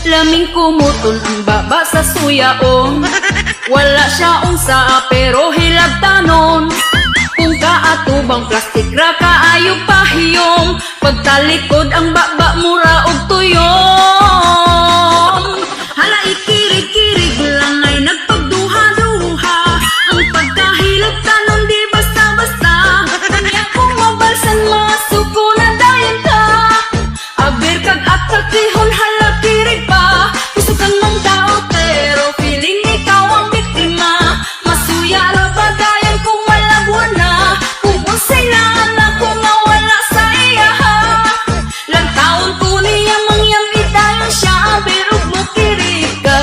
Laming kumuton ang baba sa suyaon. Wala siya unsa pero hilag tanon. Kung kaatubang plastik ra kaayog pahiyom, pagtalikod ang baba mura og tuyon. Hala ikirig-kirig lang ay nagpagduha-duha. Ang pagkahilag tanon di basta-basta. Kanya kung mabalsan masuko na dayon ka. Aber kag atakihon hala kirig pa. Gusto kang mang tao pero feeling ikaw ang biktima. Masuya ra ba dayon kung malabon na. Kung unsay lang ako nga wala sa iya ha. Lang taon ko niya mangyami dayon siya. Aber ug mo kirig ka.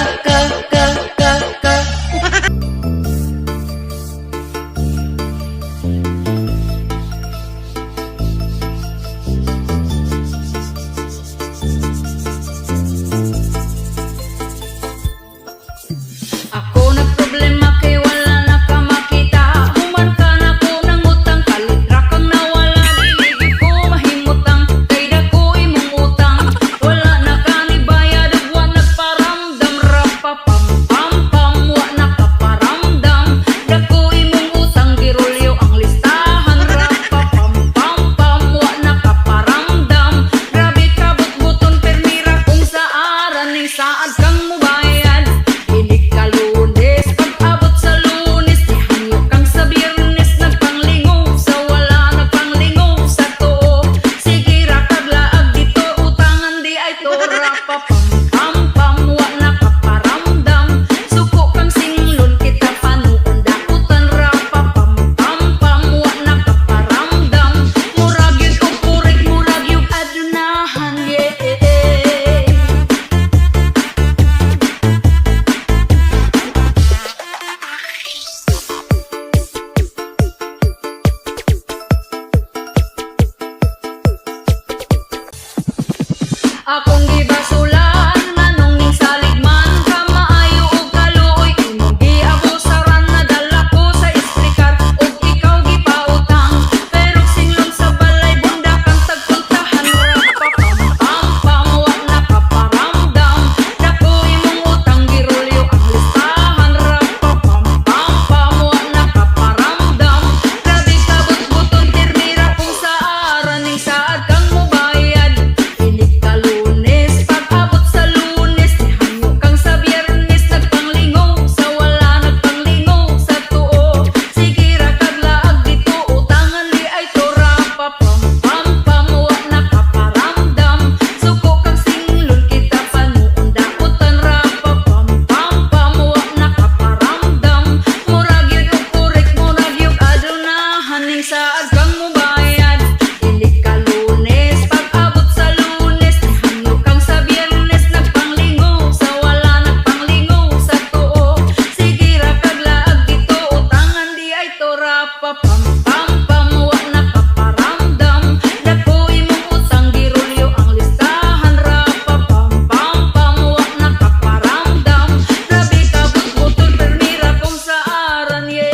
Ako na problema kay wala na ka makita. Human ka na ko ng utang, kalitra kang nawala. Dili ko mahimutang, kay dako imong utang. Wala na ka ni bayad, wa nagparamdam. Rapapam pam pam, wa nakaparamdam. Dako imong utang, girolyo ang listahan. Rapapam pam pam, wa nakaparamdam. Grabe ka but-buton, permira kung sa aran ning saad kang mubayad. Hindi ka Lunes, pag-abot sa Lunes, ihanyo kang sa Biyernes, nagpanglingaw sa wala, nagpanglingaw sa too. Sige ra kaglaag dito, utangan di ay to. Rapapam pam pam, wa nakaparamdam. Suko kang singlon, kita panuon dakutan. Rapapam pam pam, wa nakaparamdam. Murag yun o purik, murag yung adunahan, yeah. Akong gibasulan, manong ning saligman. Kamaayo og kaluoy, imong giabusaran. Nadala ko sa isprikar, og ikaw gipautang. Pero singlon sa balay, bunda kang tagpultahan. Rapapam pam pam, wa nakaparamdam. Dako imong utang, girolyo ang listahan. Rapapam pam pam, wa nakaparamdam. Grabe ka but-buton, tirmira kung sa aran ning saad kang mubayad. Hindi ka Lunes, pag-abot sa Lunes, ihanyo kang sa Biyernes, nagpanglingaw sa wala, nagpanglingaw sa tuo. Sige ra kaglaag dito, utangan di ay to. Rapapam pam pam, wa nakaparamdam. Suko kang singlon, kita panuon dakutan. Rapapam pam pam, wa nakaparamdam. Murag yun og purik, murag yung adunahan ning saad kang mubayad. Hindi ka Lunes, pag-abot sa Lunes, ihanyo kang sa Biyernes, nagpanglingaw sa wala, nagpanglingaw sa tuo. Sige ra kaglaag dito, utangan di ay to. Rapapam pam pam, wa nakaparamdam. Dako imong utang, girolyo ang listahan. Rapapam pam pam, wa nakaparamdam. Grabe ka but-buton, permira kung sa aran, yeah.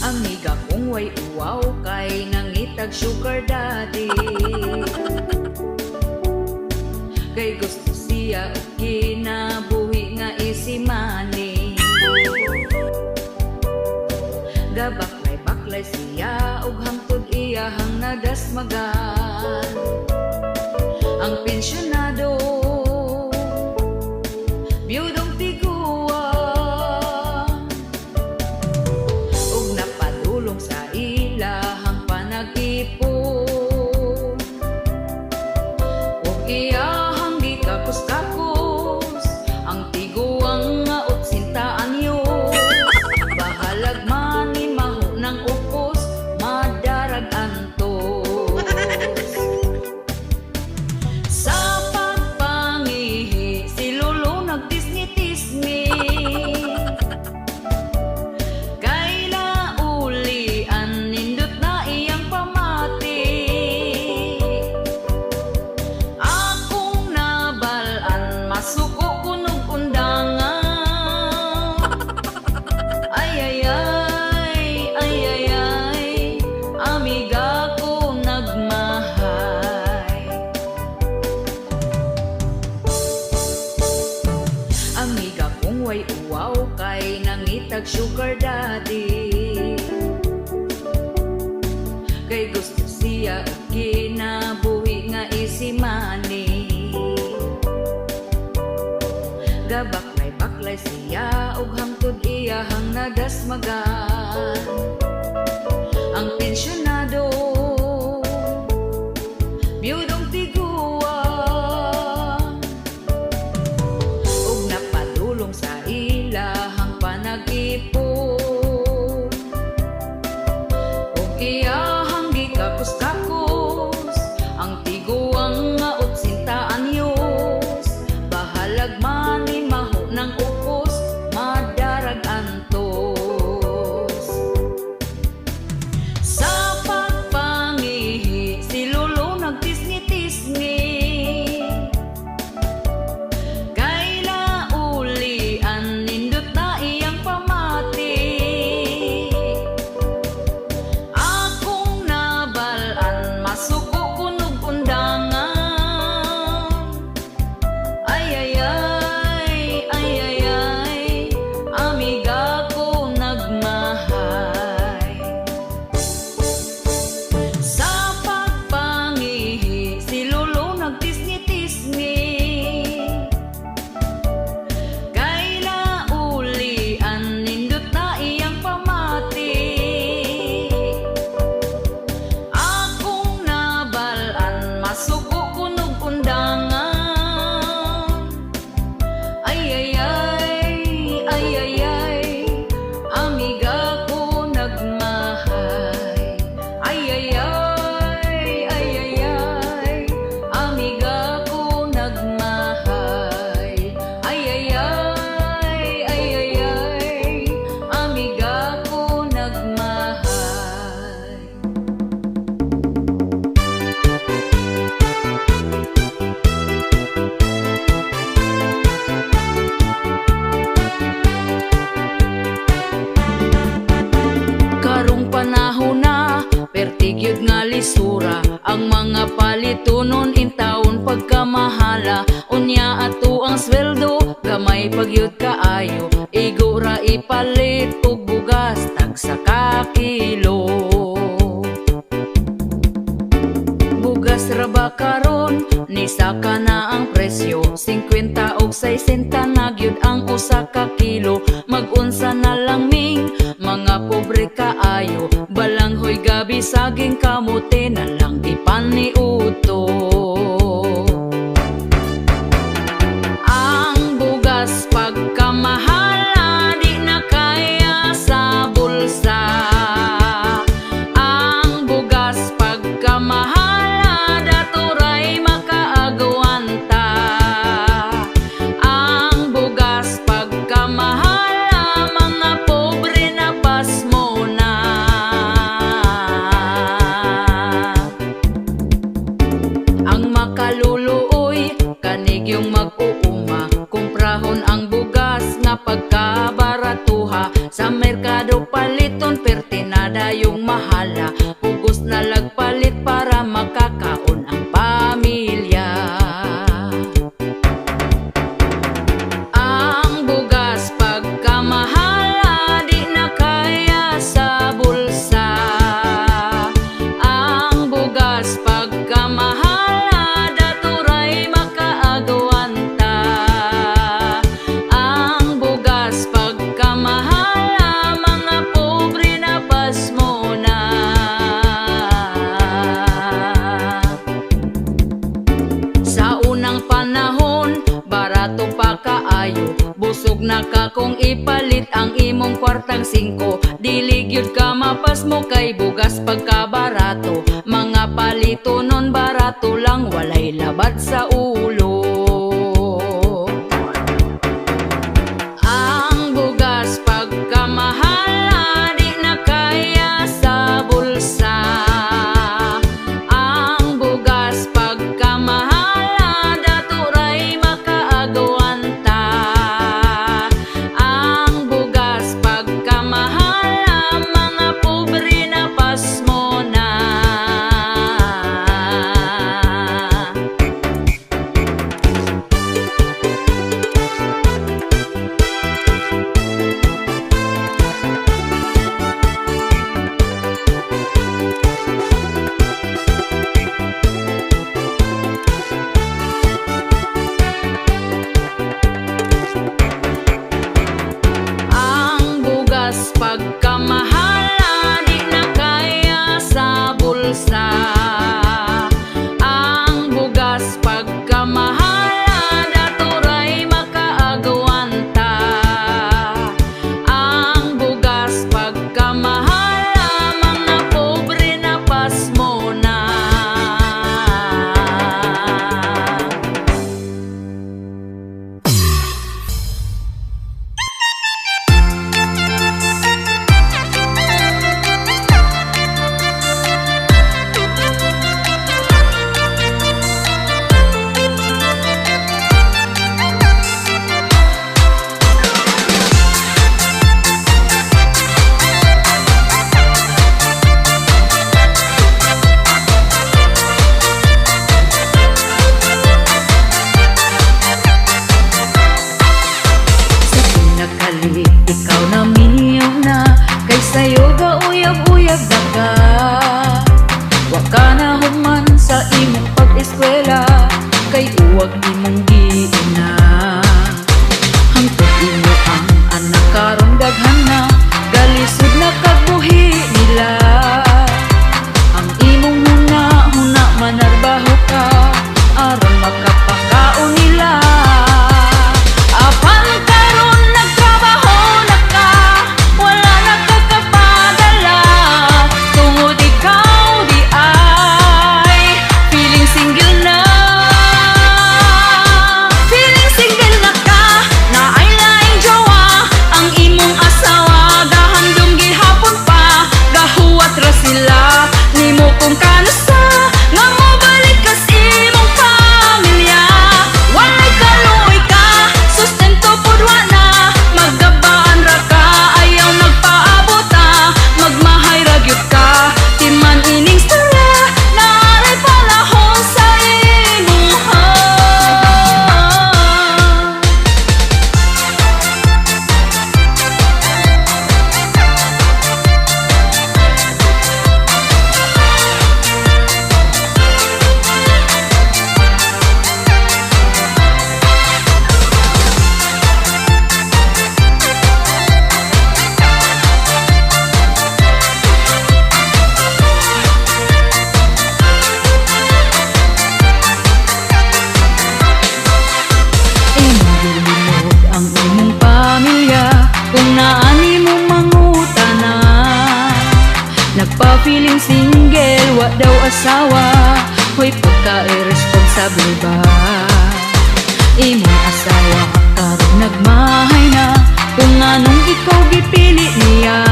Amiga kong way uwaw kay nangitag sugar daddy. Kay gusto siya og kinabuhi nga easy money. Gabaklay-baklay siya og hangtod iyahang nadasmagan. Ang pensyonado, biyudong tiguan, ug napadulong sa ilahang panag-ipon. Ug iyahang gikakos-kakos ang tiguang nga utsintaan yo. Bahalag man ni maho ng upos, madarag antos. way uwaw kay nangitag sugar daddy. Kay gusto siya og kinabuhi nga easy money. Gabaklay-baklay siya og hangtod iyahang nadasmagan. Ang pensyonado biyudong tigua og napadulong sa ilahang panag-ipon. Og iyahang gikakos-kakos ang tiguang nga 80 anyos. Bahalag man ni maho ng ukos, madarag antos. Sa pagpangihi si Lolo nagtisngi-tisngi. Kaila ulian nindot na iyang pamati. Akong nabalaan masuko kunog undangan. Ay ay ay, ay ay ay, amiga ko nagmahay. Sa pagpangihi si Lolo nagtisngi-tisngi. Kaila ulian nindot na iyang pamati. Akong nabalaan masuko kunog undangan. Ay ay ay, ay ay ay, amiga ko nagmahay. Ay ay ay, ay ay ay, amiga ko nagmahay. Ay ay ay, ay ay ay, amiga ko nagmahay. Karong panahon na pertigyud nga lisura ang mga palitunon in taon pagkamahala. Unya ato ang sweldo gamay pagyud kaayo. Igo ra ipalit og bugas tagsa ka kilo. Bugas ra ba karon ni saka na ang presyo 50 og 60 na gyud ang usa ka kilo. Mag-unsa na lang ming mga pobre kaayo. Balanghoy gabi saging kamote na lang ipaniuto. Ang bugas pagkamahala di na kaya sa bulsa. Ang bugas pagkamahala daturay makaagawanta. Ang bugas pagkamahala mga pobre na pasmo na. Ang makaluluoy kanig yung mag-uuma. Kumprahon ang bugas nga pagkabaratuha. Sa merkado paliton pertinada yung mahala. Pugos na lagpalit para makakaon ang pamilya. Ang bugas pagkamahala di na kaya sa bulsa. Ang bugas pagkamahala daturay makaagawanta. Ang bugas pagkamahala mga pobre na pasmo na. Sa unang panahon barato pa kaayo. Busog na ka kung ipalit ang imong kwartang 5. Dili gyud ka mapasmo kay bugas pagkabarato. Mga palito nun barato lang walay labad sa ulo. Ang bugas pagkamahala di na kaya sa bulsa. Ang bugas pagkamahala daturay makaagawanta. Ang bugas pagkamahala mga pobre na pasmo na. bugas pagkamahala di na kaya sa bulsa. Ang bugas pagkamahala daturay makaagawanta. Ang bugas pagkamahala mga pobre na pasmo na. Ikaw na miyaw na, kay sayo ga uyab-uyab na ka. Wa ka na human sa imong pag-eskwela, kay uwag imong giina. Hangtod inyo ang anak karon daghan na, galisod na kagbuhi nila. Ang imong huna manarbaho ka, aron makapakaon nila. Apan karon nagtrabaho na ka, wala na kakapadala. Tungod ikaw di ay feeling single na. Feeling single na ka, na ay laing jowa. Ang imong asawa gahandom gihapon pa, gahuwat ra sila nimo kung kanasa. Nga mobalik ka sa imong pamilya, walay kaluoy ka, sustento pod wala. Magdabaan ra ka, ayaw nagpaabota, magmahay ra gyud ka. Timan ining istorya, naaray palahon sa imuha. Imong gilimot ang imong pamilya, kung naani mo mangutana. Nagpa-feeling single, wa daw asawa, hoy pagka-irresponsable ba? Imong asawa karon nagmahay na, kung anong ikaw gipili niya.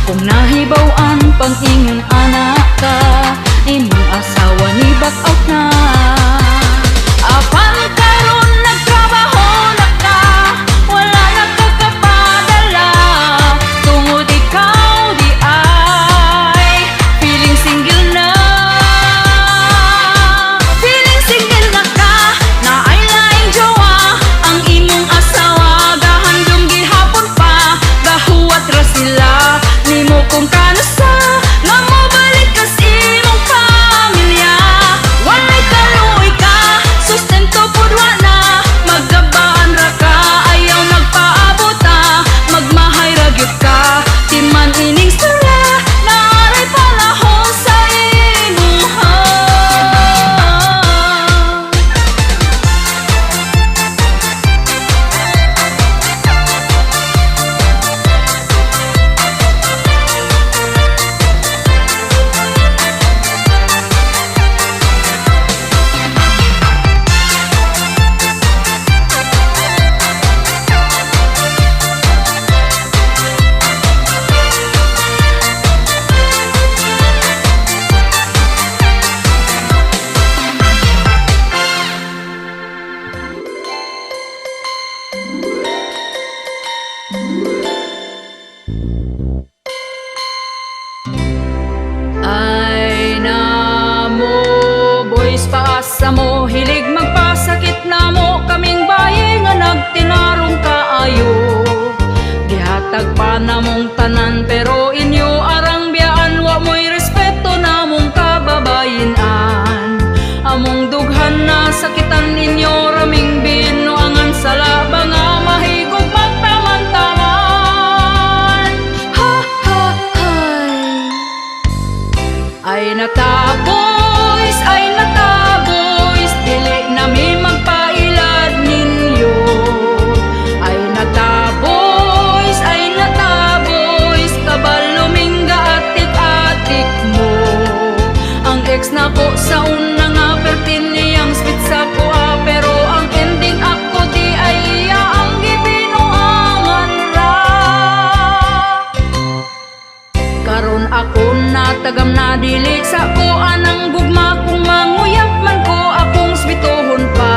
Kung nahibaw-an pang ingon anak ka, imong asawa ni back out na. Apan karon nagtrabaho na ka, wala na kakapadala. Tungod ikaw di ay feeling single na. Feeling single na ka, na ay laing jowa. Ang imong asawa gahandom gihapon pa, gahuwat ra sila nimo kung kanasa. Nga mobalik ka sa dili sa ko anang gugma kung manguyap man ko akong switohon pa.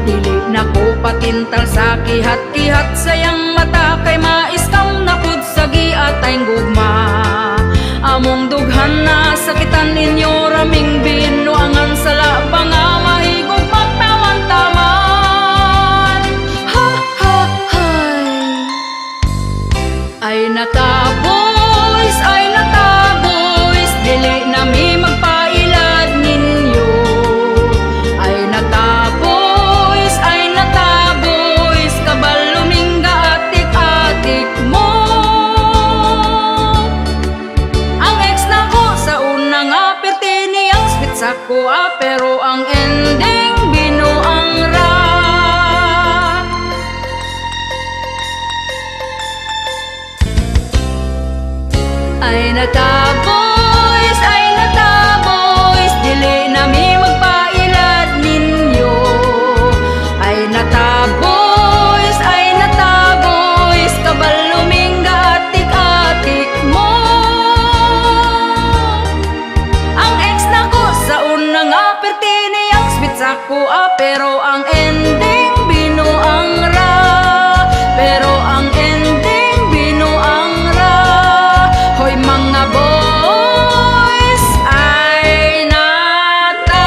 Dili na ko patintal sa kihat-kihat sayang mata kay maiskam na pud sa giatay gugma. Among dughan na sakitan ninyo raming binuangan sa labang nga mahigog magtaman-taman. Ha ha hay. Ay nataboys, dili na mi magpailad ninyo. Ay nataboys, kabaluming atik-atik mo. Ang ex na ko sa unang aperte niyang spit sa ko pero ang ending binuang ra. Ay nataboys, dili na mi magpailad ninyo. Ay nataboys, kabaluming atik-atik mo. Ang ex na ko sa unang aperte niyang spit sa ko pero ang ending binuang ra. Pero ang ending binuang ra. Hoy mga boys, ay nata.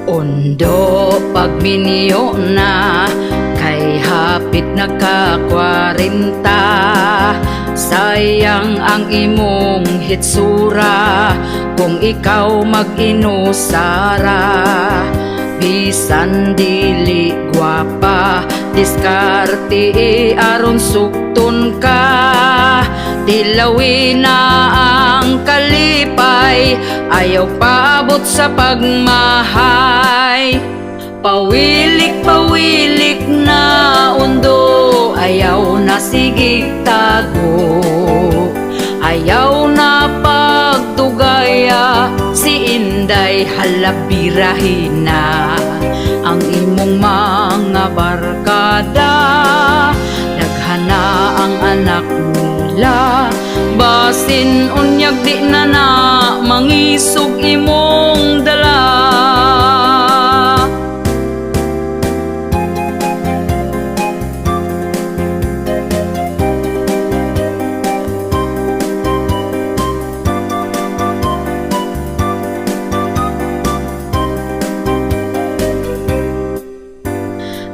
Ondo pagminyo na kay hapit na ka 40. Sayang ang imong hitsura kung ikaw mag-inusara. Bisan dili gwapa, diskarte aron sukton ka. Tilawin na ang kalipay, ayaw paabot sa pagmahay. Pawilik na undo, ayaw na sigig tago. Ayaw na pagdugaya, si Inday halabirahin na. Ang imong mga barkada, naghana ang anak nila. Basin unyag di na mangisog imong dala.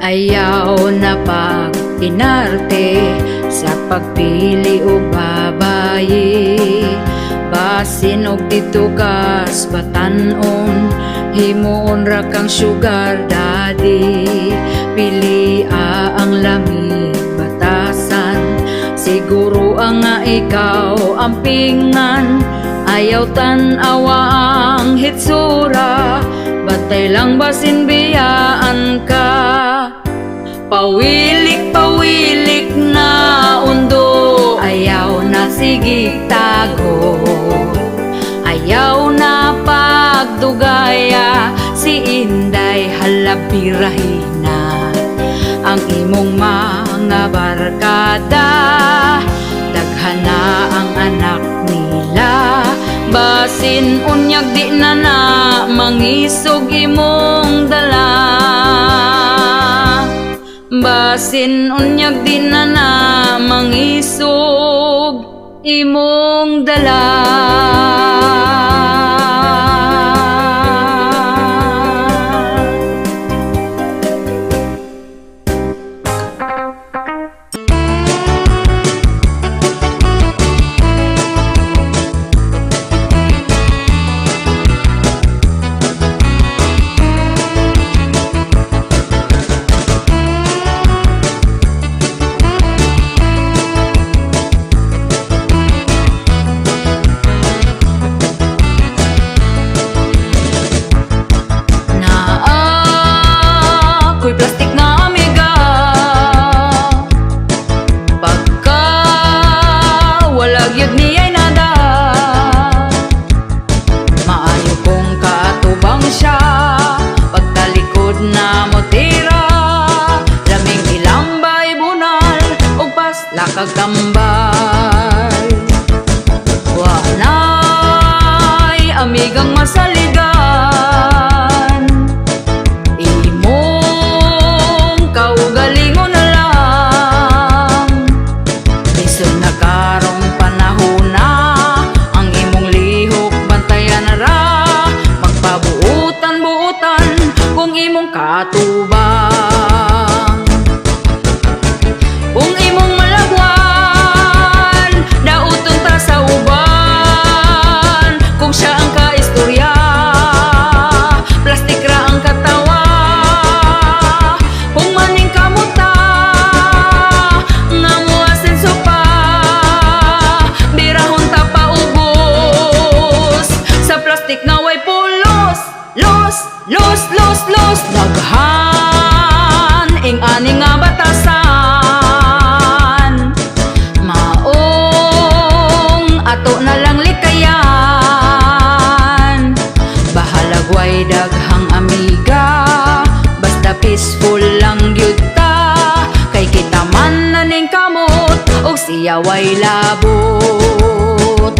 Ayaw na pag-inarte sa pagpili o babayi. Basin og dito kas batanon, himuon ra kang sugar daddy. Pili ang lamig batasan, siguro ang nga ikaw ang pingan. Ayaw tan-awa ang hitsura, batay lang basin biyaan ka. Pawilik na undo, ayaw na sigig tago. Ayaw na pagdugaya, si Inday halabirahin na. Ang imong mga barkada, daghana ang anak nila. Basin unyag di na mangisog imong dala. Basin unyag di na mangisog imong dala. way labot.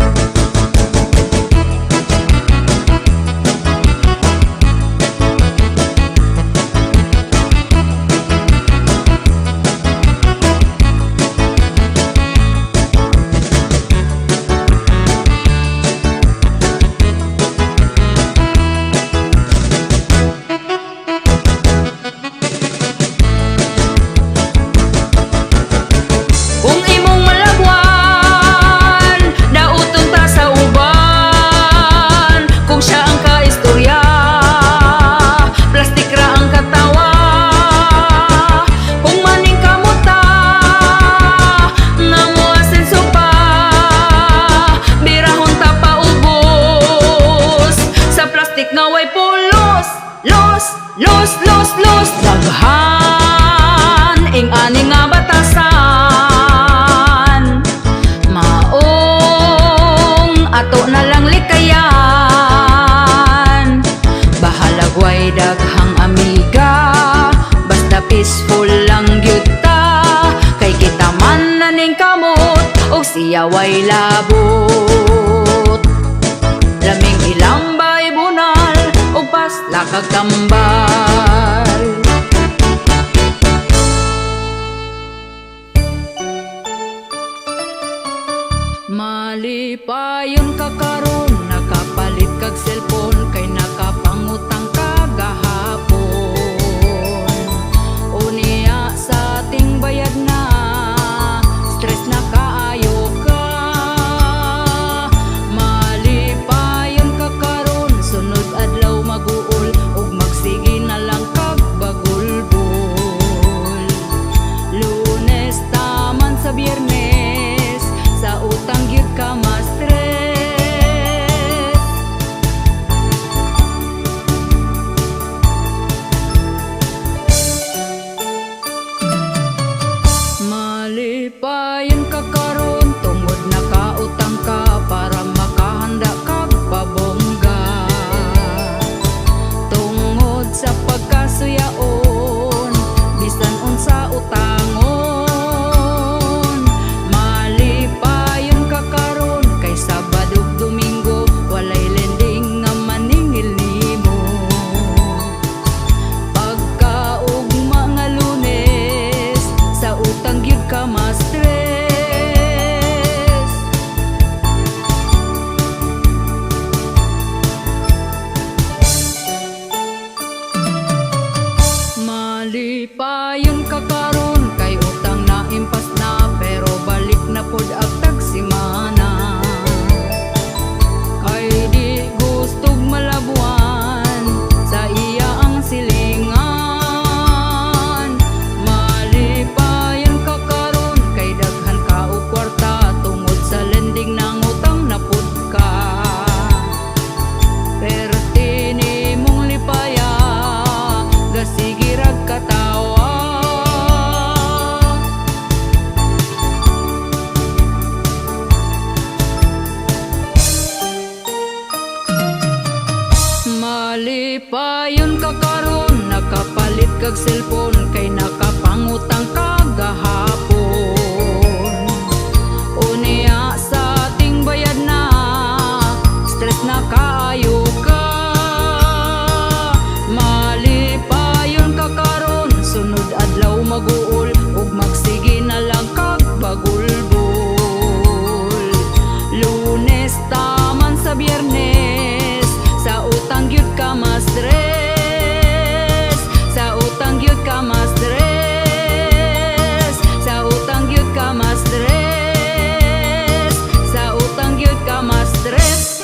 Kung imong malabwan, daoton ta sa uban. Kung siya ang kaistorya, plastik ra ang katawa. Kung maning kamuta, nga moasenso pa, birahon ta paubos. Sa plastik nga way pulos, los, daghan ing ani nga batasan. Maong ato na lang likayan, bahalag way daghang amiga, basta peaceful lang gyud ta. Kay kita man naning kamot, og siya way labot. Laming ilambay bunal, og pas lakag tambal. Malipayon ka karon, nakapalit kag cellphone, kay nakapangutang ka gahapon. Unya sa ating bayad na, stress na kaayo ka. Malipayon ka karon, sunod adlaw maguol, ug magsige na lang kag bagulbol. Lunes taman sa Biyernes, sa utang gyud ka ma-stress. Malipayon ka karon, tungod nakautang ka para makahanda kag pabongga. Tungod sa pagkasuyaon, bisan unsa utangon. Malipayon ka karon, kay Sabado ug Domingo, walay lending nga maningil nimo. Pagkaugma nga Lunes, sa utang gyud ka ma-stress. Malipayon ka karon, kay utang na impas na, pero balik na pod agtag simana. Kay di gustog malabuan, sa iya ang silingan. Malipayon ka karon, kay daghan ka og kwarta, tungod sa lending nang utang na pod ka. Perti nimong lipaya, gasige rag katawa. Malipayon ka karon, nakapalit kag cellphone, kay nakapangutang ka gahapon. Unya sa ating bayad na, stress na kaayo ka. Malipayon ka karon, sunod adlaw maguol, ug magsige na lang kag bagulbol. Lunes taman sa Biyernes, sa utang gyud ka ma-stress. Sa utang gyud ka ma-stress. Sa utang gyud ka ma-stress. Sa utang gyud ka ma-stress.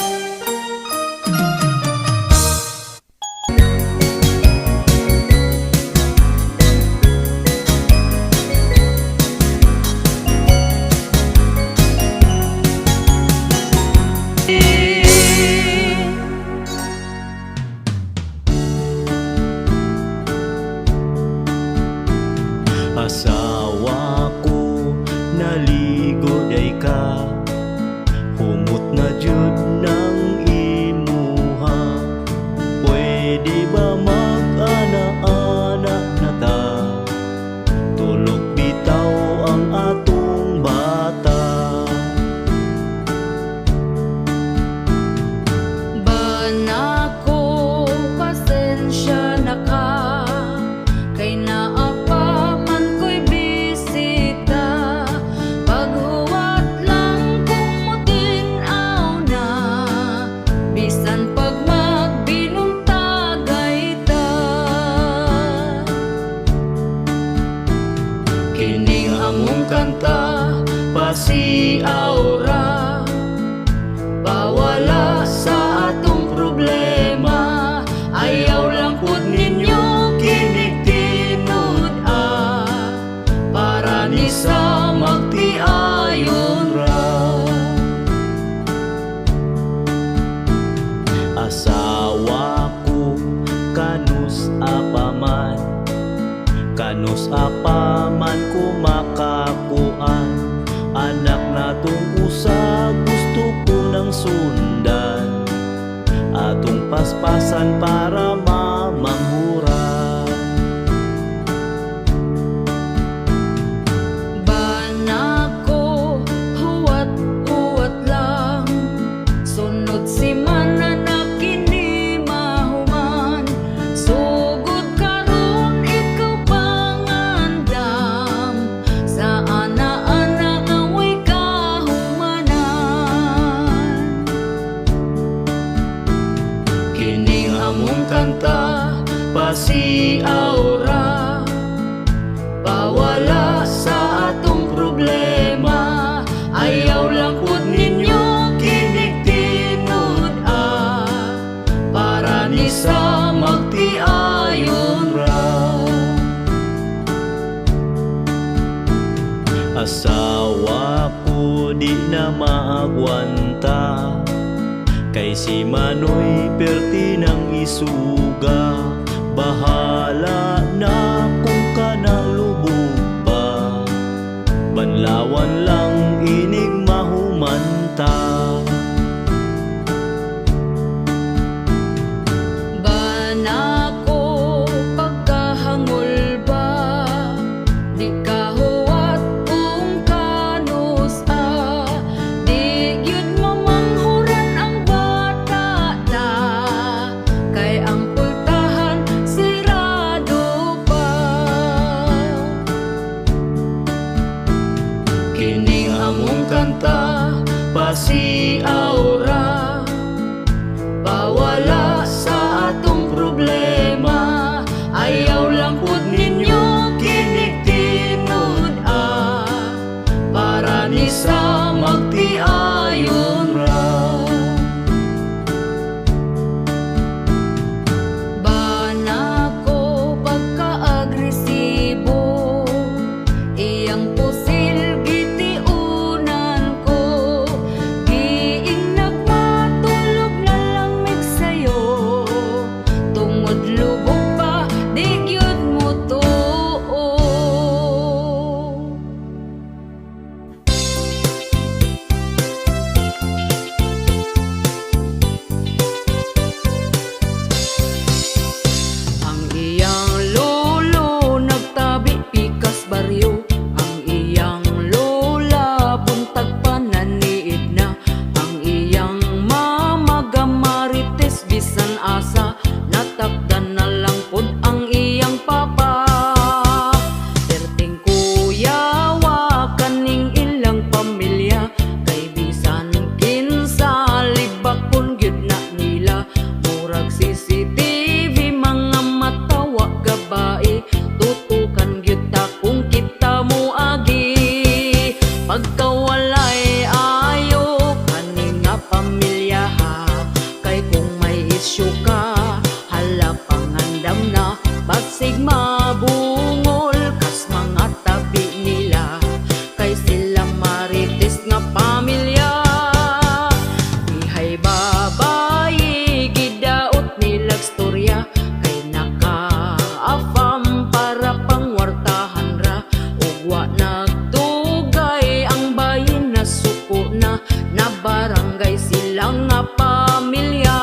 Asawa ko naligo day ka, humot na jud ng imuha. Pwede ba mag-ana-ana na ta, tulog bitaw ang atong bata. masundan, atong paspasan para mamanghura. Banako, huwat-huwat lang, sunod si mana na kini mahuman. Sugod karon ikaw pangandam, sa ana-ana away kahumanan. Kining among kanta, pasiaura, pawala sa atong problema. Ayaw lang pud ninyo kinig tinud para ni sa magtiayon ra. Asawa ko di na maagwanta, kay si Manoy perti ng isuga. Bahala na kung kanang lubog pa, banlawan lang inig mahumanta. Banako, pagkahangol ba, di kahuwat kung kanus di gyud mamanghuran ang bata na, kay ang pultahan sirado pa. Kining among kanta, pasiaura, pawala sa atong problema. Ayaw lang pud ninyo kinig tinud para ni sa magtiayon ra. Banako, pagka-agresibo, iyang pusil gitiunan ko. Giing nagmatulog na lamig sa'yo, tungod lubog pa, di gyud mo tuo. Ang iyang lolo nagtabi pikas baryo, ang iyang lola buntag pananiid na, ang iyang mama gamarites bisan asa, natakdan na lang pud ang iyang papa. Perting kuyawa kaning ilang pamilya, kay bisan kinsa libakon gyud na nila. Murag CCTV mga matawa gabae, tutukan gyud ta kung kita mo agi. Pagkawalay ayo kaning nga pamilya ha, kay kung may isyu ka, hala pangandam na, basig mabungol kas mga tabi nila, kay sila marites nga pamilya. Ihay babayi gidaot nilag storya, kay naka-afam para pangwartahan ra, ug wa nagtugay ang bayin na suko na barangay sila nga pamilya.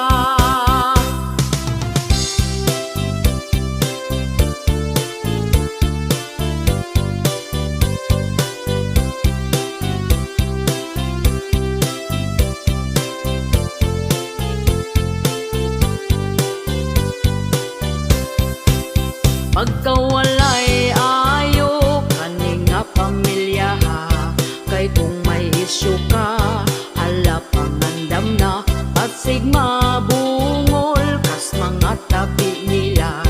Pagkawalay ayo kaning nga pamilya ha, kay kung may isyu ka, hala pangandam na, basig mabungol kas mga tabi nila,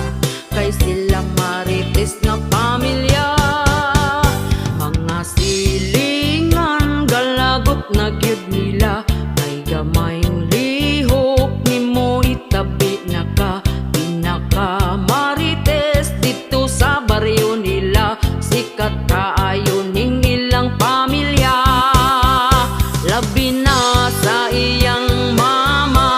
kay sila marites nga pamilya. Mga silingan galagot na gyud nila, kay gamayng lihok nimo itabi na ka. Pinaka marites dito sa baryo nila, sikat kaayo ning ilang pamilya, labi na sa iyang mama.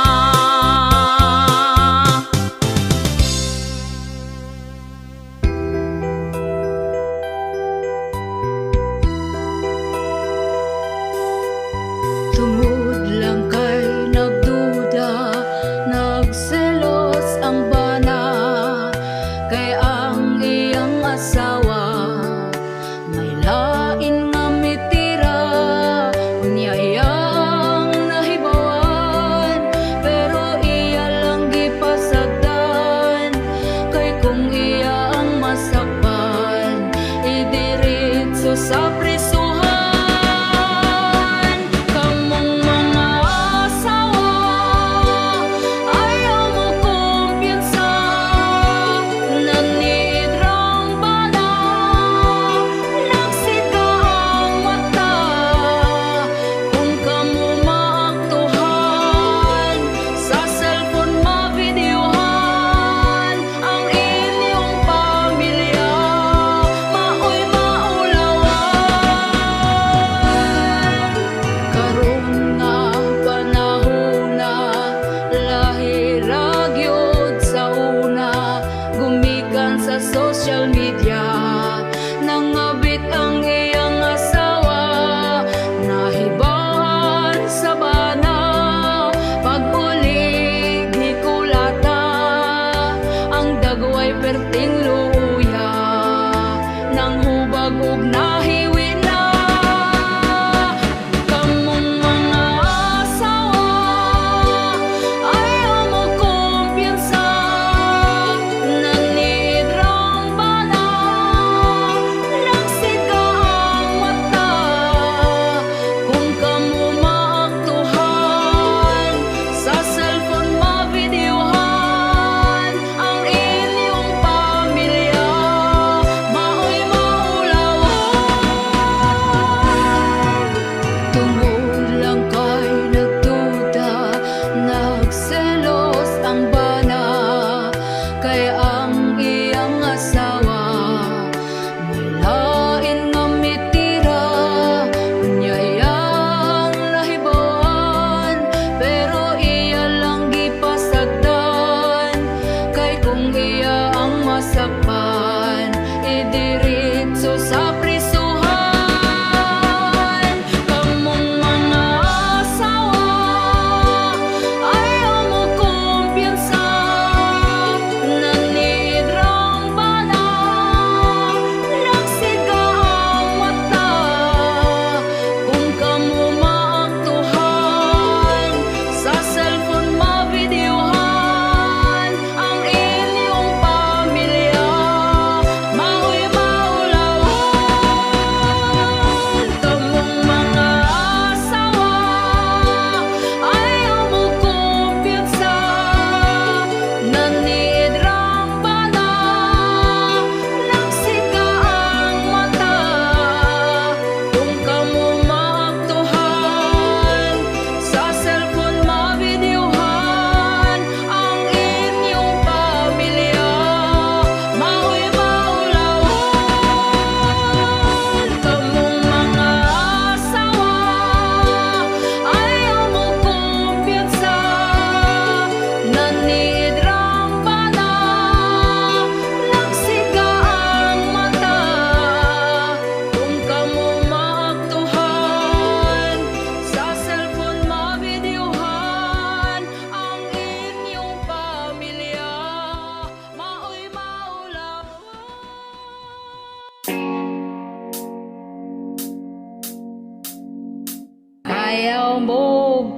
Tungod lang kay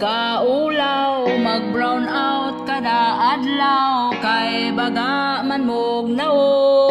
kaulaw, mag brown out kada adlaw, kay baga man mog naon.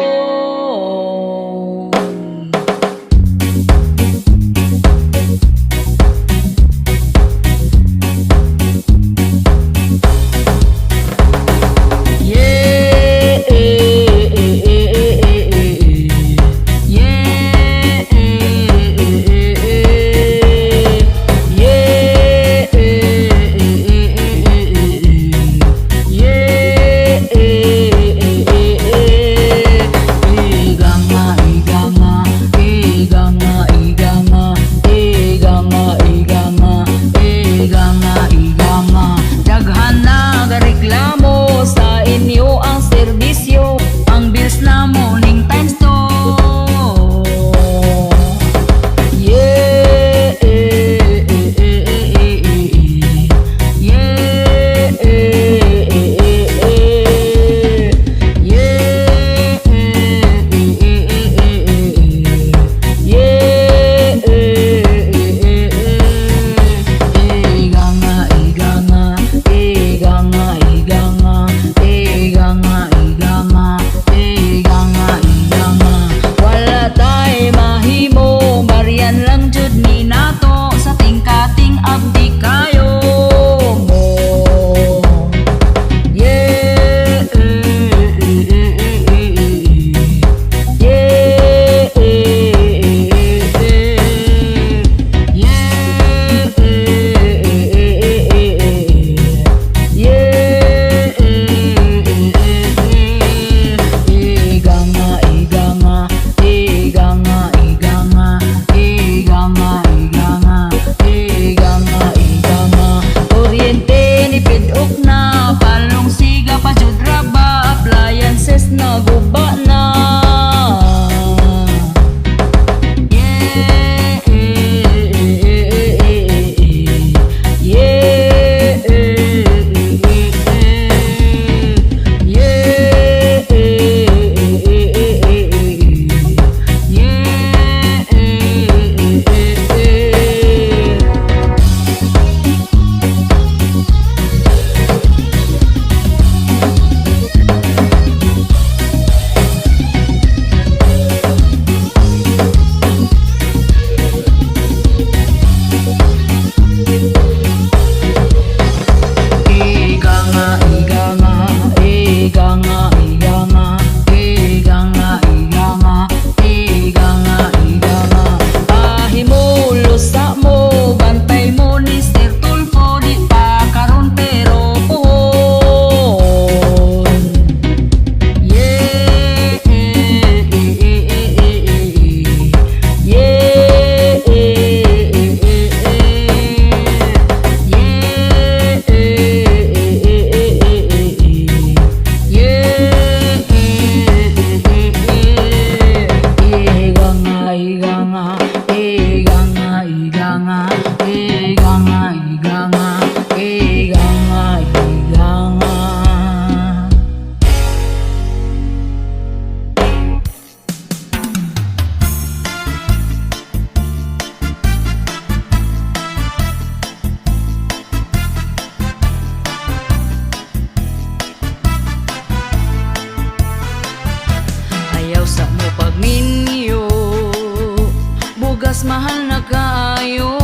Bugas mahal na kaayo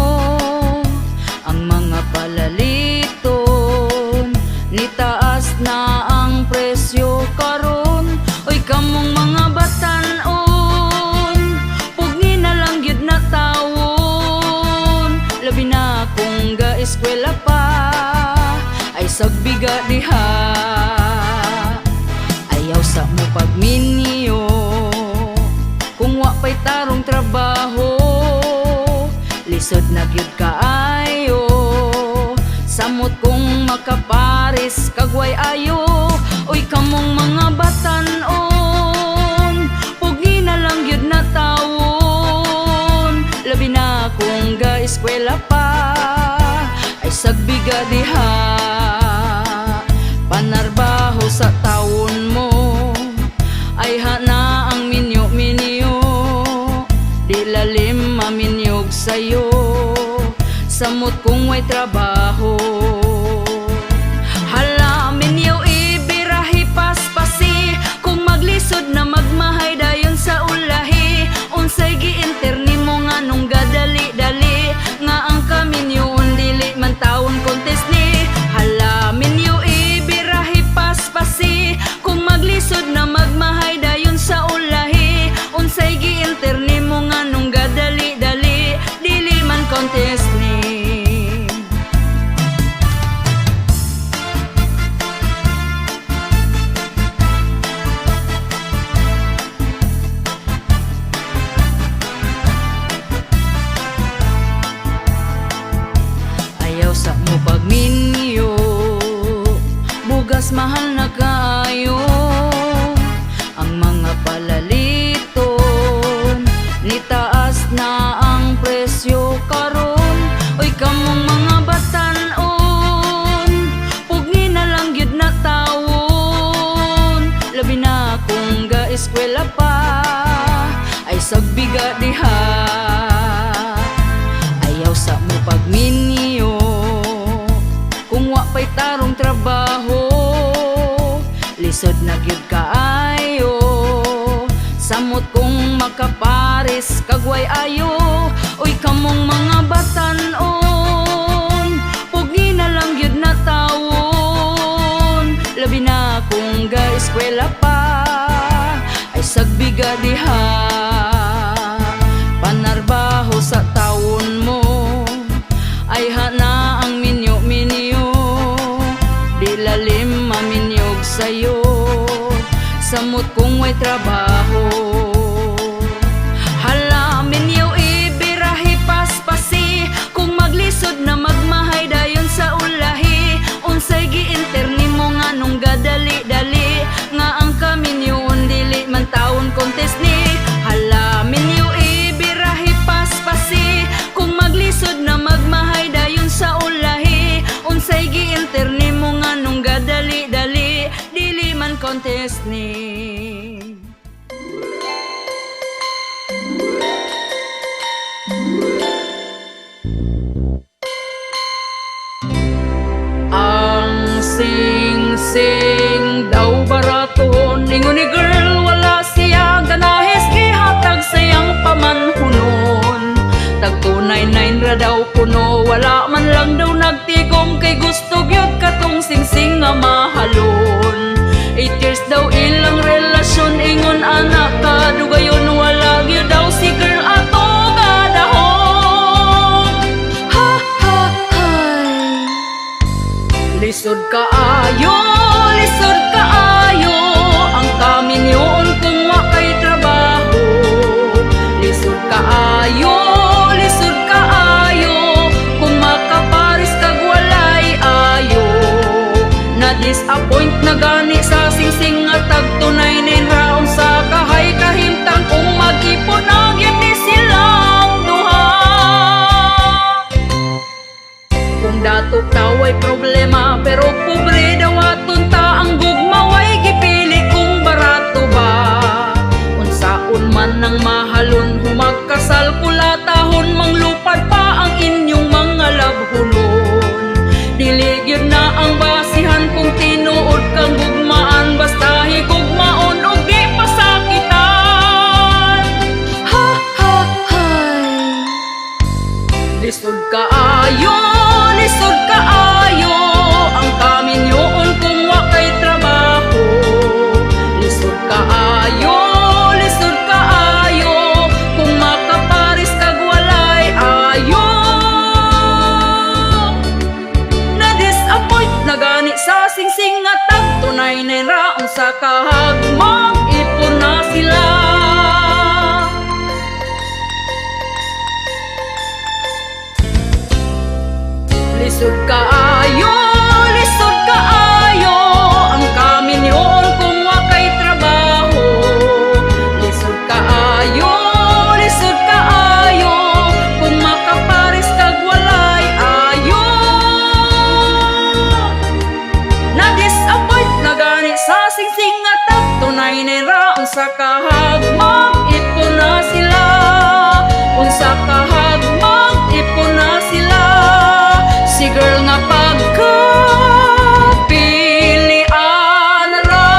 ang mga palaliton, nitaas na ang presyo karon. Oy kamong mga batan-on, pugni na lang gyud na tawon. Labi na kung ga-eskwela pa, ay sagbiga diha. Ayaw sa mo pagminyo kung wa pa'y tarong trabaho, lisod na gyud kaayo. Samot kung makaparis kagway ayo. Oy kamong mga batan-on, pugi na lang gyud na tawon. Labi na kung ga-eskwela pa, ay sagbiga diha. Panarbaho sa tawon mo, ay hana ang minyo-minyo. Di lalim maminyog sa'yo, samot kung may trabaho. sa mo pagminyo, bugas mahal na kayo. Ang mga palaliton, nitaas na ang presyo karon. Oy kamong mga batan-on, pugni na lang gyud na tawon. Labi na kung ga-eskwela pa, ay sagbiga diha. Ayaw sa mo pagminyo, kung wa pa'y tarong trabaho, lisod na gyud kaayo. Samot kung makapares kagway ayo. Oy kamong mga batan-on, pugni na lang gyud na tawon. Labi na kung ga-eskwela pa, ay sagbiga diha. Panarbaho sa taon mo, ay hana ang minyo-minyo. Di lalim maminyog sa'yo, samot kung may trabaho. Hala minyo ibirahi paspasi, kung maglisod na magmahay dayon sa ulahi. Unsay giinterni mo nga nung gadali-dali, nga ang kaminyoon dili man taon contest ni. Hala minyo ibirahi paspasi, kung maglisod na magmahay dayon sa ulahi. Unsay giinterni mo nga nung gadali-dali, dili man contest ni. Ang sing-sing daw barato, ningon ni girl wala siya ganahes, gihatag sayang pamanhunon. Tag 299 ra daw kuno, wala man lang daw nagtigom, kay gusto gyud katong sing-sing nga mahalon. 8 years daw ilang relasyon, ingon anak ka dugayon, wala gyud daw si girl ato gadahon. Ha ha hay, lisod kaayo, lisod kaayo, ang kaminyoon kung wa kay trabaho. Lisod kaayo, lisod kaayo, kung makaparis kag walay ayo. Na-disappoint na gani sa sing-sing nga tag 299 raon sa kahay kahimtang, kung mag-ipon na gyud ni silang duha. Kung datok taway problema, pero pobre daw aton ta ang gugmaway gipili kung barato ba. Unsaon man ang mahalon, humagkasal kulatahon, manglupad pa ang inyong mga labhulon. Dili gyud na ang basihan kung tinuod kang gugmaan, basta higugmaon og di pasakitan. Ha ha hay, lisod kaayo, lisod kaayo, ang kaminyoon kung wa kay trabaho. Lisod kaayo, lisod kaayo, kung makaparis kag walay ayo. Na-disappoint na gani sa sing-sing nga tag 299 raon sa kahag, mag-ipon na sila. Lisod kaayo, lisod kaayo, ang kaminyoon kung wa kay trabaho. Lisod kaayo, lisod kaayo, kung makaparis kag walay ayo. Na-disappoint na gani sa sing-sing nga tag 299 raon sa kahag, mag-ipon na sila. Unsa kahag, mag-ipon na sila. Si girl nga pagkapilian ra.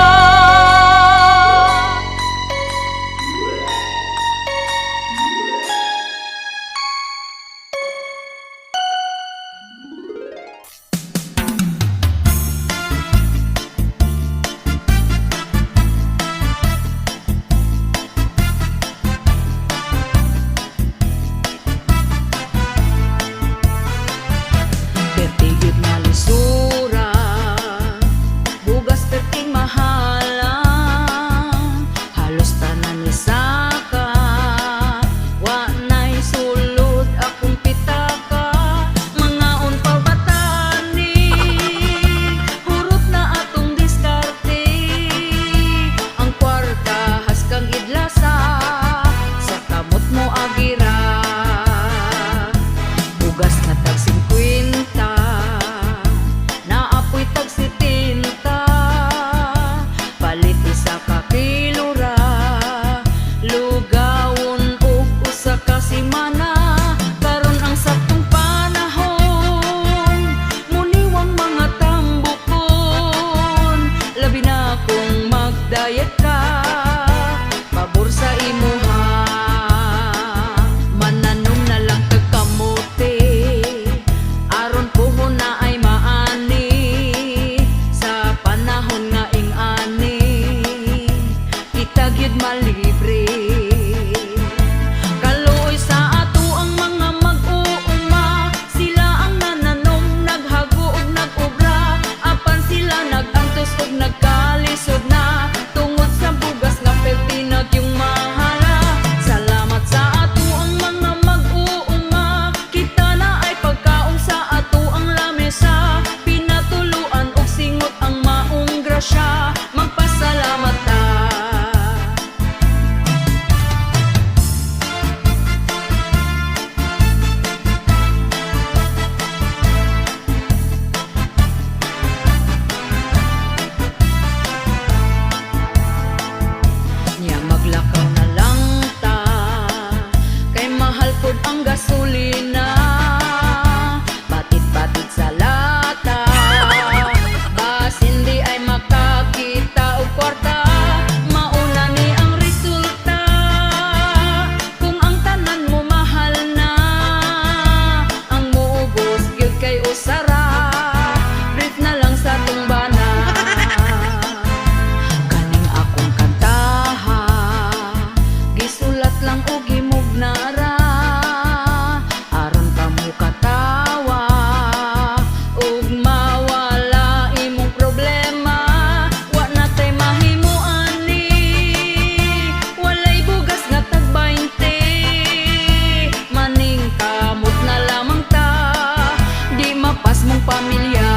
pamilya.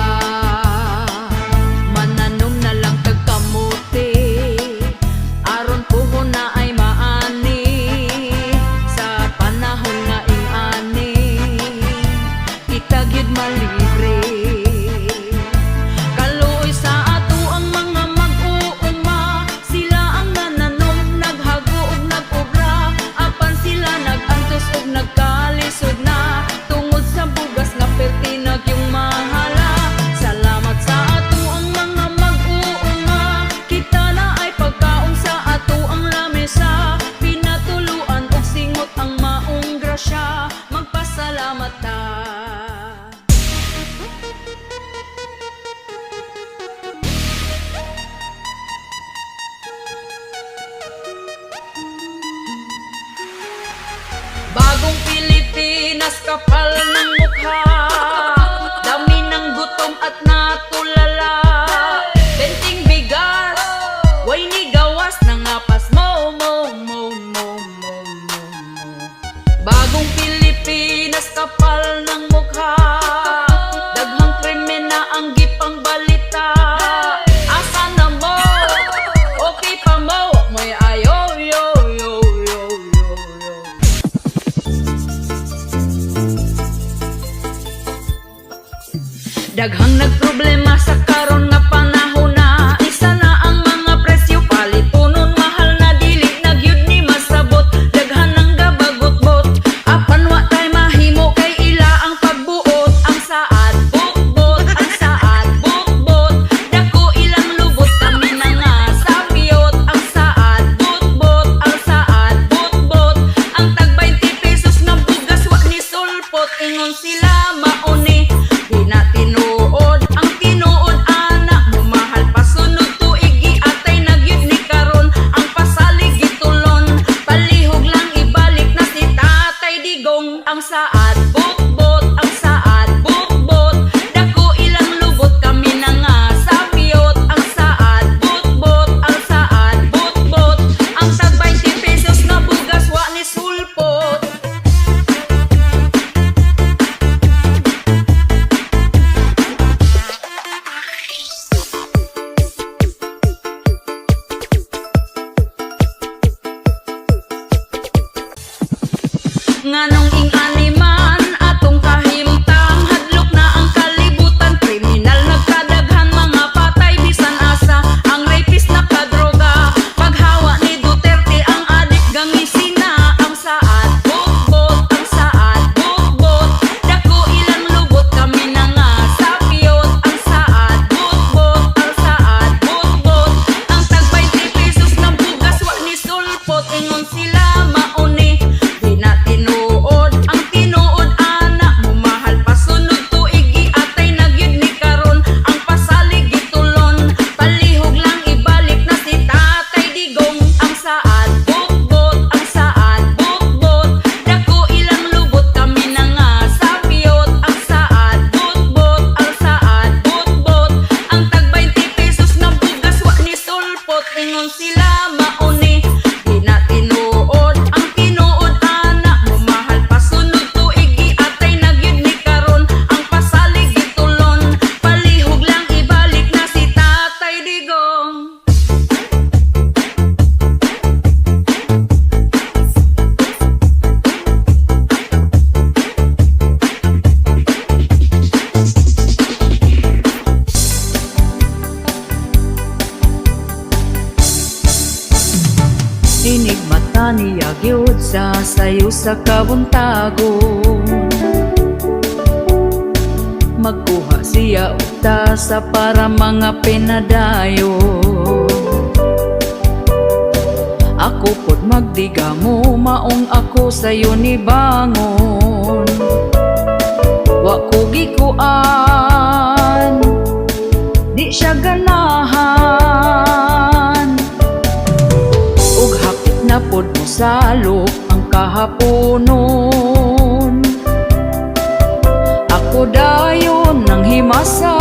Mananom na lang kag kamote, aron puho na ay maani sa panahon nga ingani. Kita gyud malibre. Kaluoy sa ato ang mga mag-uuma, sila ang nananom, naghago ug nag-obra. Apan sila nag-antos ug nagkalisod na, tungod sa bugas nga perti nagyong mahala. Salamat sa ato ang mga mag-uuma, kita na ay pagkaon sa ato ang lamesa. Pinatuluan og singot ang maong grasya, magpasalamat ta. Bagong Pilipinas, kapal ng mukha, dami ng gutom at natulala. Benting bigas, way ni gawas ng apas mo. Bagong Pilipinas, kapal ng mukha, daghang krimen na ang gipang balita. Asa na mo? Okay pa mo? Mo'y ayo, yo. Daghang nagproblema sa karon nga panahon na, isa na ang mga presyo palitunon, mahal na dili na gyud ni masabot. Daghan ang gabagot-bot, apan wa tay mahimo kay ila ang pagbuot. Ang saad bukbot, ang saad bukbot, dako ilang lubot kami na nga sapiyot. Ang saad bukbot, ang saad bukbot, ang tag 20 pesos nga bugas wa ni sulpot. Ingon sila mauni, di na tinuod ang tinuod anak mo, mahal pa sunod tuig giatay na gyud ni karon. Ang pasalig gitulon, palihog lang ibalik na si Tatay Digong. Ang saad bukbot, ang saad bukbot, dako ilang lubot kami na nga sapiyot. Ang saad bukbot, ang saad bukbot, ang tag 20 pesos nga bugas wa ni sulpot. Nganong ingani man atong kahimtang, hadlok na ang kalibutan, kriminal nagkadaghan, mga patay bisan asa. Ang rapist nakadroga, paghawa ni Duterte ang adik gangisina. Ang saad bukbot, ang saad bukbot, dako ilang lubot kami na nga sapiyot. Ang saad bukbot, ang saad bukbot, ang tag 20 pesos ng bugas wa ni sulpot. Ingon sila mauni, di na tinuod ang tinuod anak mo, mahal pa sunod tuig giatay na gyud ni karon. Ang pasalig gitulon, palihog lang ibalik na si Tatay Digong. Ang saad bukbot, ang saad bukbot, dako ilang lubot kami na nga sapiyot. Ang saad bukbot, ang saad bukbot, ang tag 20 pesos ng bugas wa ni sulpot. Ingon sila mauni, di na tinuod ang tinuod anak mo, mahal pa sunod tuig giatay na gyud ni karon. Ang pasalig gitulon, palihog lang ibalik na si Tatay Digong. Inig mata niya gyud sa sayo sa kabuntagon, magkuha siya og tasa para mga pinadayon. Ako pod magdigamo, maong ako sayo ni bangon. Wa ko gikuan, di siya ganahan. Ug hapit na pod mo salok ang kahaponon. Ako dayon nang himasa,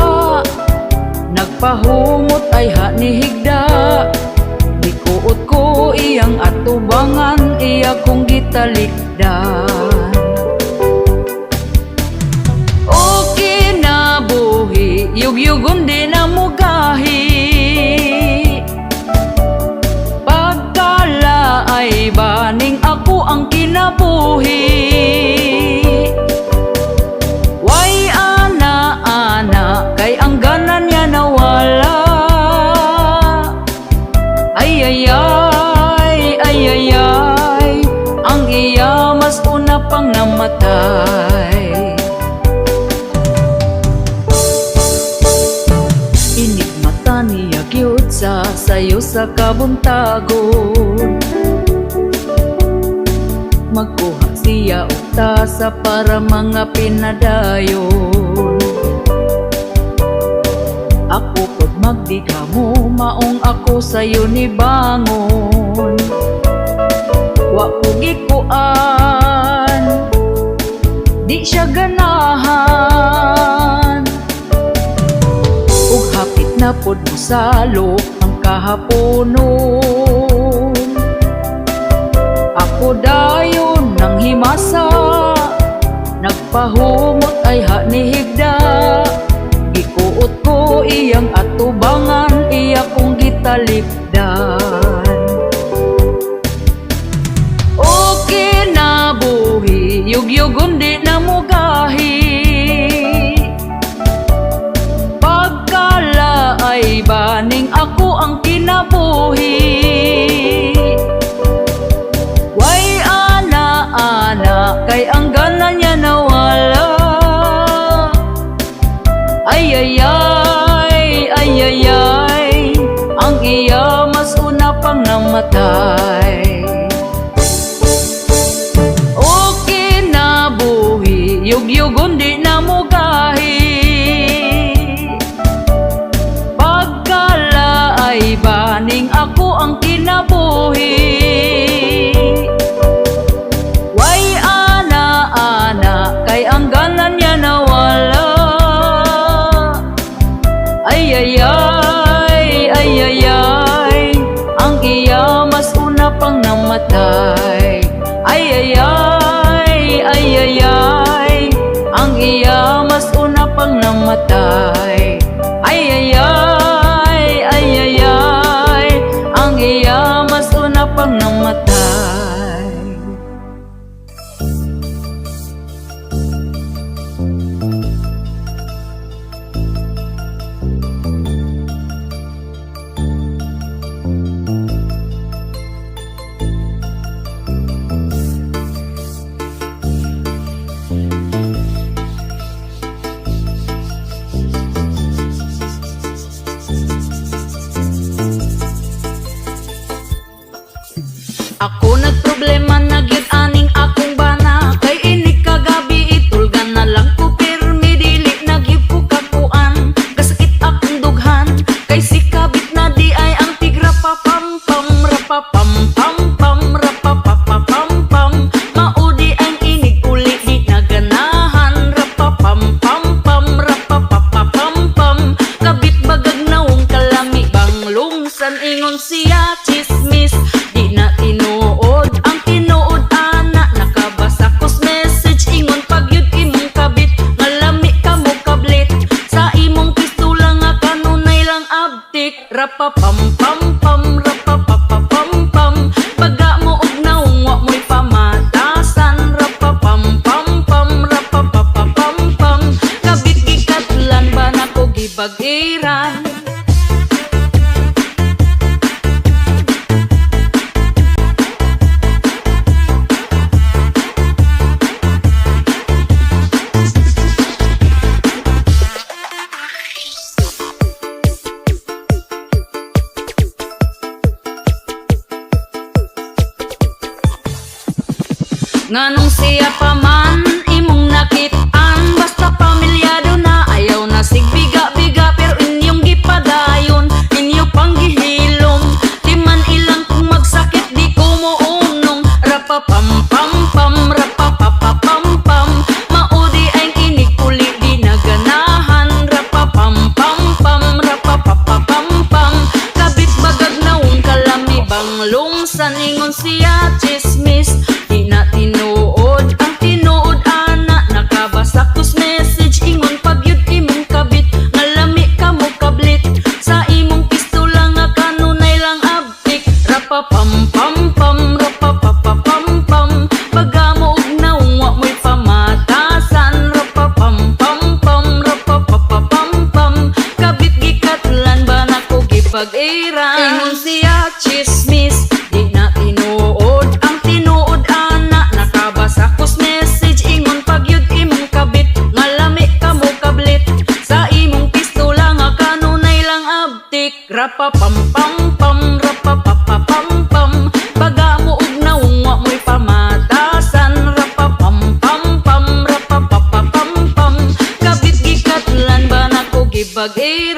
nagpahumot ay hanihigda. Dikuot ko iyang atubangan, iya kong gitalikdan. O kinabuhi sa'yo sa kabuntagon. Magkuha siya og tasa para mga pinadayon. Ako pod magdika mo, maong ako sa'yo ni bangon. Wa ko gikuan, di siya ganahan. Ug hapit na pod mo salo ang kahaponon. Ako dayon nang himasa, nagpahumot ay ha ni higda. Gikuot ko iyang atubangan, iya kong gitalikdan. O kinabuhi, yugyugon di na mugahi. Pagkala ay baning ako ang kinabuhi. Way ana-ana, kay ang gana niya nawala. Ay, ang iya mas una pang namatay. O kinabuhi, yugyugon di na mugahi. Pagkala ay baning ako ang kinabuhi. Way ana-ana, kay ang gana niya nawala. Ay, ang iya mas una pang namatay. Ay, ang iya mas una pang namatay. Ay, ang iya mas una pang namatay. Ako nagproblema na gyud aning akong bana. Kay ini kagabi itulgan na lang ko pirmi, dili na gyud ko kakuan. Kasakit akong dughan, kay si kabit na di ay ang tigra pa pam pam rapa pam pam pam rapa pa pa pam pam. Maudi ang inig uli di na ganahan, rapa pam pam pam rapa pa pa pam pam. Kabit bagag nawong kalami banglungsan, ingon siya chismis. Di na tinuod, ang tinuod ana nakabasa kos message, ingon pagyud imong kabit ngalami ka mo kablit. Sa imong pistola nga kanunay lang abtik, rapa pam pam pam rapa pa pa pam pam. Baga mo og naong wa mo'y pamatasan, rapa pam pam pam rapa pa pa pam pam. Kabit gikatlan ba nako gibag-iran. Nganong siya pa man imong nakit-an, basta pamilyado na ayaw na sigbiga-biga. Pero inyong gipadayon, inyo pang gihilom. Di man ilang kung magsakit di ko muunong, rapa pam pam pam rapa pa pa pam pam. Maudi ang inig uli di na ganahan, rapa pam pam pam rapa pa pa pam pam. Kabit bagag naong kalami banglungsan, ingon siya chismis. Di na tinuod, ang tinuod ana nakabasa kos message, ingon pagyud pag-ibig